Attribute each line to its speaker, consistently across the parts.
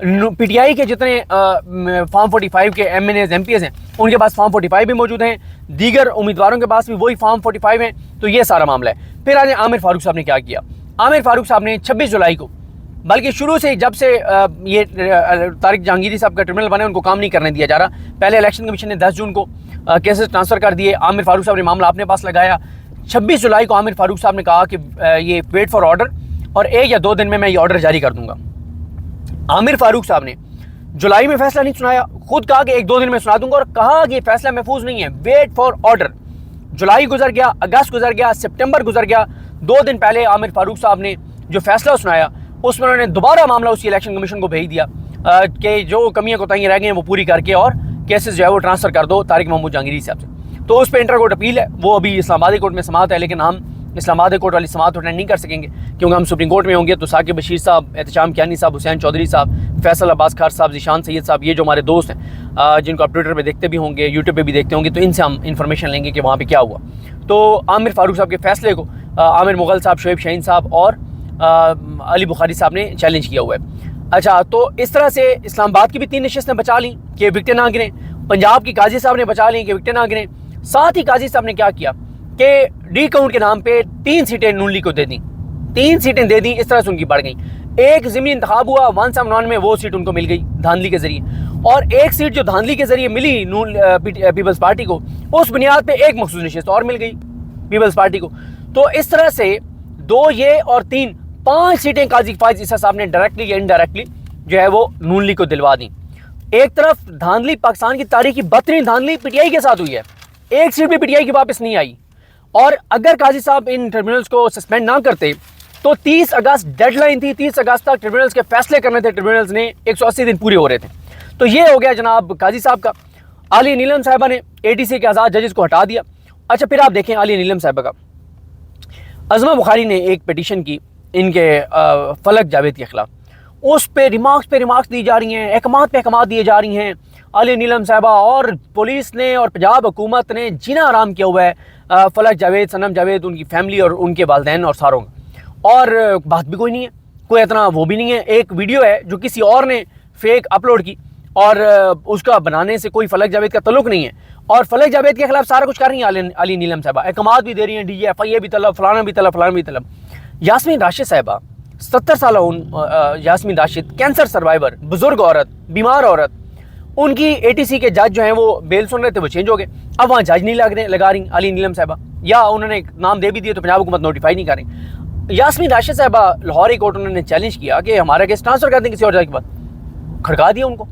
Speaker 1: P T I کے جتنے form 45 کے MNAs MPAs ہیں ان کے پاس فارم 45 بھی موجود ہیں، دیگر امیدواروں کے پاس بھی وہی فارم 45 ہیں. تو یہ سارا معاملہ ہے. پھر آج عامر فاروق صاحب نے کیا کیا. عامر فاروق صاحب نے 26 جولائی کو، بلکہ شروع سے جب سے یہ طارق جہانگیری صاحب کا ٹرمینل بنا ہے ان کو کام نہیں کرنے دیا جا رہا. پہلے الیکشن کمیشن نے 10 جون کو کیسز ٹرانسفر کر دیے. عامر فاروق صاحب نے معاملہ اپنے پاس لگایا. 26 جولائی کو عامر فاروق صاحب نے کہا کہ یہ ویٹ فار آرڈر، اور 1 یا 2 دن میں یہ آرڈر جاری کر دوں گا. عامر فاروق صاحب نے جولائی میں فیصلہ نہیں سنایا، خود کہا کہ 1-2 دن میں سنا دوں گا، اور کہا کہ یہ فیصلہ محفوظ نہیں ہے، ویٹ فار آرڈر. جولائی گزر گیا، اگست گزر گیا، سپٹمبر گزر گیا. 2 دن پہلے عامر فاروق صاحب نے جو فیصلہ سنایا اس میں انہوں نے دوبارہ معاملہ اسی الیکشن کمیشن کو بھیج دیا کہ جو کمیاں کوتاہیاں رہ گئی ہیں وہ پوری کر کے اور کیسز جو ہے وہ ٹرانسفر کر دو طارق محمود جہانگیری صاحب سے. تو اس پہ انٹر کورٹ اپیل ہے، وہ ابھی اسلام آبادی کورٹ میں سماعت ہے، لیکن ہم اسلام آباد کورٹ والی سماعت اٹینڈ نہیں کر سکیں گے کیونکہ ہم سپریم کورٹ میں ہوں گے. تو ثاقب بشیر صاحب، احتشام کیانی صاحب، حسین چودھری صاحب، فیصل عباس خار صاحب، ذیشان سید صاحب، یہ جو ہمارے دوست ہیں جن کو آپ ٹویٹر پہ دیکھتے بھی ہوں گے، یوٹیوب پہ بھی دیکھتے ہوں گے، تو ان سے ہم انفارمیشن لیں گے کہ وہاں پہ کیا ہوا. تو عامر فاروق صاحب کے فیصلے کو عامر مغل صاحب، شعیب شاہین صاحب اور علی بخاری صاحب نے چیلنج کیا ہوا ہے. اچھا، تو اس طرح سے اسلام آباد کی بھی 3 نشستیں بچا لیں کہ وکٹیں نہ گریں. پنجاب کی قاضی صاحب نے بچا لیں کہ وکٹیں نہ گریں. ساتھ ہی قاضی صاحب نے کیا کیا کہ ڈی کاؤنٹ کے نام پہ 3 سیٹیں نون لیگ کو دے دیں. 3 سیٹیں دے دیں، اس طرح سے ان کی بڑھ گئیں. ایک ضمنی انتخاب ہوا 171 میں، وہ سیٹ ان کو مل گئی دھاندلی کے ذریعے، اور ایک سیٹ جو دھاندلی کے ذریعے ملی پیپلز پارٹی کو، اس بنیاد پہ ایک مخصوص نشست اور مل گئی پیپلز پارٹی کو. تو اس طرح سے 2 یہ اور 3 5 سیٹیں قاضی فائز عیسیٰ صاحب نے ڈائریکٹلی یا انڈائریکٹلی جو ہے وہ نون لیگ کو دلوا دیں. ایک طرف دھاندلی پاکستان کی تاریخی بدترین دھاندلی پی ٹی آئی کے ساتھ ہوئی ہے، ایک سیٹ بھی پی ٹی آئی کی واپس نہیں آئی. اور اگر قاضی صاحب ان ٹربیونلز کو سسپینڈ نہ کرتے تو 30 اگست ڈیڈ لائن تھی، 30 اگست تک ٹربیونلز کے فیصلے کرنے تھے. ٹربیونلز نے 180 دن پورے ہو رہے تھے. تو یہ ہو گیا جناب قاضی صاحب کا. عالیہ نیلم صاحبہ نے اے ٹی سی کے آزاد ججز کو ہٹا دیا. اچھا، پھر آپ دیکھیں عالیہ نیلم صاحبہ کا، عظمہ بخاری نے ایک پیٹیشن کی ان کے فلک جاوید کے خلاف. اس پہ ریمارکس دی جا رہی ہیں، احکامات پہ احکامات دیے جا رہی ہیں. عالیہ نیلم صاحبہ اور پولیس نے اور پنجاب حکومت نے جینا آرام کیا ہوا ہے فلک جاوید، صنم جاوید، ان کی فیملی اور ان کے والدین اور ساروں کا. اور بات بھی کوئی نہیں ہے، کوئی اتنا وہ بھی نہیں ہے. ایک ویڈیو ہے جو کسی اور نے فیک اپلوڈ کی اور اس کا بنانے سے کوئی فلک جاوید کا تعلق نہیں ہے، اور فلک جاوید کے خلاف سارا کچھ کر رہی ہیں عالیہ نیلم صاحبہ. احکامات بھی دے رہی ہیں، ڈی جی ایف آئی اے بھی طلب، فلانا بھی طلب، فلانا بھی طلب. یاسمین راشد صاحبہ 70 سالہ یاسمین راشد، کینسر سروائیور، بزرگ عورت، بیمار عورت، ان کی اے ٹی سی کے جج جو ہیں وہ بیل سن رہے تھے، وہ چینج ہو گئے. اب وہاں جج نہیں لگا رہی عالیہ نیلم صاحبہ، یا انہوں نے نام دے بھی دیے تو پنجاب حکومت نوٹیفائی نہیں کر رہی. یاسمین راشد صاحبہ لاہور ہائی کورٹ انہوں نے چیلنج کیا کہ ہمارا کیس ٹرانسفر کر دیں کسی اور جج کے بعد. کھڑکا دیا ان کو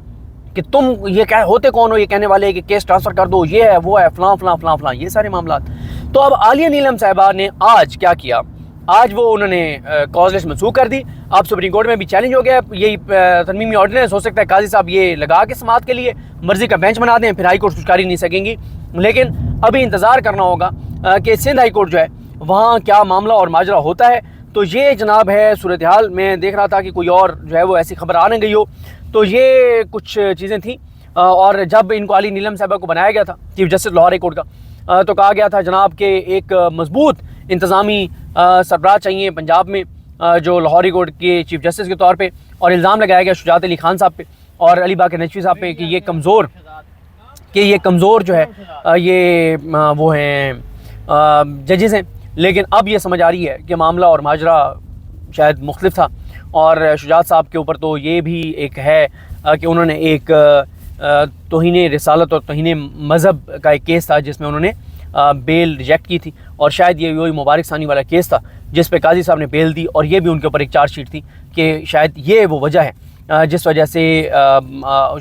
Speaker 1: کہ تم یہ ہوتے کون ہو یہ کہنے والے کہ کیس ٹرانسفر کر دو، یہ ہے وہ ہے فلاں فلاں فلاں فلاں، یہ سارے معاملات. تو اب عالیہ نیلم صاحبہ نے آج کیا کیا، آج وہ انہوں نے کاز لسٹ منسوخ کر دی. اب سپریم کورٹ میں بھی چیلنج ہو گیا، یہی ترمیمی آرڈیننس ہو سکتا ہے قاضی صاحب یہ لگا کے سماعت کے لیے مرضی کا بینچ بنا دیں، پھر ہائی کورٹ کچھ کر ہی نہیں سکیں گی. لیکن ابھی انتظار کرنا ہوگا کہ سندھ ہائی کورٹ جو ہے وہاں کیا معاملہ اور ماجرا ہوتا ہے. تو یہ جناب ہے صورتحال. میں دیکھ رہا تھا کہ کوئی اور جو ہے وہ ایسی خبر آ نہ گئی ہو. تو یہ کچھ چیزیں تھیں. اور جب ان کو عالیہ نیلم صاحبہ کو بنایا گیا تھا chief justice Lahore high court کا، تو کہا گیا تھا جناب کہ ایک مضبوط انتظامی سربراہ چاہیے پنجاب میں جو لاہور ہائی کورٹ کے چیف جسٹس کے طور پہ. اور الزام لگایا گیا شجاعت علی خان صاحب پہ اور علی باقر نجوی صاحب پہ کہ یہ کمزور جو ہے یہ وہ ہیں ججز ہیں. لیکن اب یہ سمجھ آ رہی ہے کہ معاملہ اور ماجرا شاید مختلف تھا. اور شجاعت صاحب کے اوپر تو یہ بھی ایک ہے کہ انہوں نے ایک توہین رسالت اور توہین مذہب کا ایک کیس تھا جس میں انہوں نے بیل ریجیکٹ کی تھی، اور شاید یہ وہی مبارک ثانی والا کیس تھا جس پہ قاضی صاحب نے بیل دی، اور یہ بھی ان کے اوپر ایک چارج شیٹ تھی کہ شاید یہ وہ وجہ ہے جس وجہ سے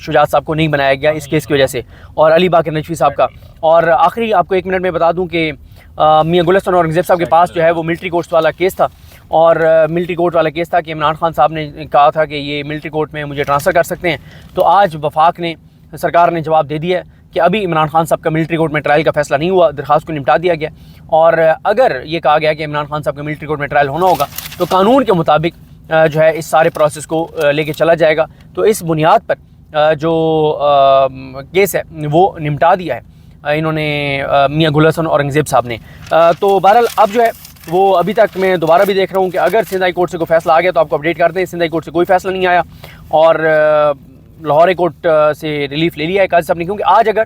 Speaker 1: شجاعت صاحب کو نہیں بنایا گیا اس کیس کی وجہ سے، اور علی باقر نجوی صاحب کا. اور آخری آپ کو 1 منٹ میں بتا دوں کہ میاں گلستان اورنگزیب صاحب کے پاس جو ہے وہ ملٹری کورٹس والا کیس تھا، اور ملٹری کورٹ والا کیس تھا کہ عمران خان صاحب نے کہا تھا کہ یہ ملٹری کورٹ میں مجھے ٹرانسفر کر سکتے ہیں. تو آج وفاق نے، سرکار نے جواب دے دیا ہے کہ ابھی عمران خان صاحب کا ملٹری کورٹ میں ٹرائل کا فیصلہ نہیں ہوا، درخواست کو نمٹا دیا گیا. اور اگر یہ کہا گیا کہ عمران خان صاحب کا ملٹری کورٹ میں ٹرائل ہونا ہوگا تو قانون کے مطابق جو ہے اس سارے پروسیس کو لے کے چلا جائے گا. تو اس بنیاد پر جو کیس ہے وہ نمٹا دیا ہے انہوں نے میاں گلستان اورنگزیب صاحب نے. تو بہرحال اب جو ہے وہ ابھی تک میں دوبارہ بھی دیکھ رہا ہوں کہ اگر سندھ ہائی کورٹ سے کوئی فیصلہ آ گیا تو آپ کو اپڈیٹ کرتے ہیں. سندھ ہائی کورٹ سے کوئی فیصلہ نہیں آیا اور لاہور ہائی کورٹ سے ریلیف لے لیا ہے قاضی صاحب نے, کیونکہ آج اگر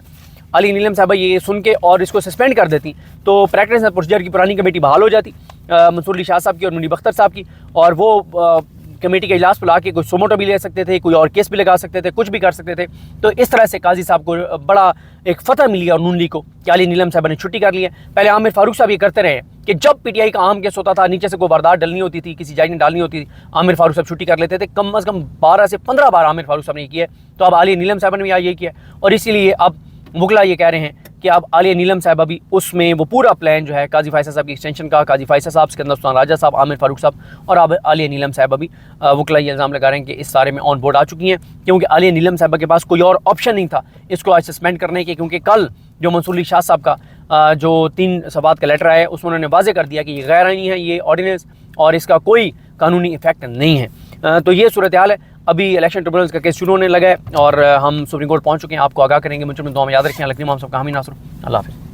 Speaker 1: علی نیلم صاحبہ یہ سن کے اور اس کو سسپینڈ کر دیتی تو پریکٹس اینڈ پروسیجر کی پرانی کمیٹی بحال ہو جاتی, منصور علی شاہ صاحب کی اور نونی بختر صاحب کی, اور وہ کمیٹی کے اجلاس بلا کے کوئی سوموٹو بھی لے سکتے تھے, کوئی اور کیس بھی لگا سکتے تھے, کچھ بھی کر سکتے تھے. تو اس طرح سے قاضی صاحب کو بڑا ایک فتح ملی اور نون لیگ کو کہ علی نیلم صاحبہ نے چھٹی کر لی ہے. پہلے عامر فاروق صاحب یہ کرتے رہے کہ جب پی ٹی آئی کا عام کیس ہوتا تھا, نیچے سے کوئی واردات ڈلنی ہوتی تھی, کسی جج نے ڈالنی ہوتی تھی, عامر فاروق صاحب چھٹی کر لیتے تھے. کم از کم 12 سے 15 بار عامر فاروق صاحب نے یہ کیا ہے. تو اب علی نیلم صاحبہ نے بھی یہی کیا, اور اسی لیے اب وکلا یہ کہہ رہے ہیں کہ اب عالیہ نیلم صاحبہ بھی اس میں وہ پورا پلان جو ہے قاضی فیصل صاحب کی ایکسٹینشن کا, قاضی فیصل صاحب, سکندر سلطان راجہ صاحب, عامر فاروق صاحب اور اب عالیہ نیلم صاحبہ بھی وکلا یہ الزام لگا رہے ہیں کہ اس سارے میں آن بورڈ آ چکی ہیں, کیونکہ عالیہ نیلم صاحبہ کے پاس کوئی اور آپشن نہیں تھا اس کو آج سسپینڈ کرنے کے. کیونکہ کل جو منصور علی شاہ صاحب کا جو 3 صفحات کا لیٹر آیا ہے اس میں انہوں نے واضح کر دیا کہ یہ غیر آئینی ہے یہ آرڈیننس اور اس کا کوئی قانونی ایفیکٹ نہیں ہے. تو یہ صورتحال ہے. ابھی الیکشن ٹریبونلز کا کیس شروع ہونے لگا ہے اور ہم سپریم کورٹ پہنچ چکے ہیں. آپ کو آگاہ کریں گے. مجھے دعا میں یاد رکھیں. لکھنؤ ہم سب کا حامی ناصر. اللہ حافظ.